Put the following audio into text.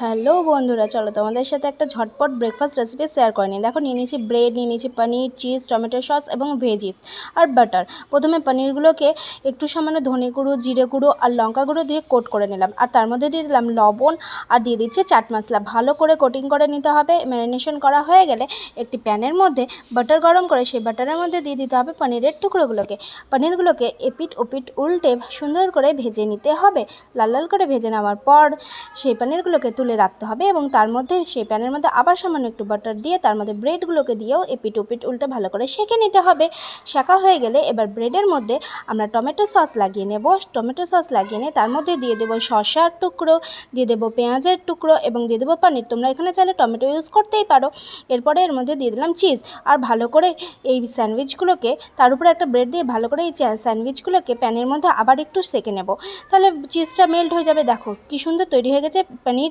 Hello বন্ধুরা, চলো তোমাদের সাথে একটা ঝটপট ব্রেকফাস্ট রেসিপি শেয়ার করে নিই। দেখো, নিয়ে নিয়েছি ব্রেড, নিয়ে নিয়েছি পনির, চিজ, টমেটো সস এবং ভেজিস আর বাটার। প্রথমে পনিরগুলোকে একটু সামান্য ধনে গুঁড়ো, জিরে গুঁড়ো আর লঙ্কা গুঁড়ো দিয়ে কোট করে নিলাম, আর তার মধ্যে দিয়ে দিলাম লবণ আর দিয়ে দিচ্ছি চাট মশলা। ভালো করে কোটিং করে নিতে হবে। ম্যারিনেশন করা হয়ে গেলে একটি প্যানের মধ্যে বাটার গরম করে সেই বাটারের মধ্যে দিয়ে দিতে হবে পনিরের টুকরোগুলোকে। পনিরগুলোকে এপিট ওপিট উল্টে সুন্দর করে ভেজে নিতে হবে। লাল লাল করে ভেজে নেওয়ার পর সেই পনিরগুলোকে তুলে রাখতে হবে এবং তার মধ্যে সেই প্যানের মধ্যে আবার সামান্য একটু বাটার দিয়ে তার মধ্যে ব্রেডগুলোকে দিয়েও এপিট ওপিট উল্টে ভালো করে সেঁকে নিতে হবে। সেঁকা হয়ে গেলে এবার ব্রেডের মধ্যে আমরা টমেটো সস লাগিয়ে নেব। টমেটো সস লাগিয়ে নিয়ে তার মধ্যে দিয়ে দেবো শসার টুকরো, দিয়ে দেবো পেঁয়াজের টুকরো এবং দিয়ে দেবো পনির। তোমরা এখানে চাইলে টমেটো ইউজ করতেই পারো। এরপরে এর মধ্যে দিয়ে দিলাম চিজ, আর ভালো করে এই স্যান্ডউইচগুলোকে তার উপরে একটা ব্রেড দিয়ে ভালো করে এই স্যান্ডউইচগুলোকে প্যানের মধ্যে আবার একটু সেঁকে নেব। তাহলে চিজটা মেল্ট হয়ে যাবে। দেখো কি সুন্দর তৈরি হয়ে গেছে পনির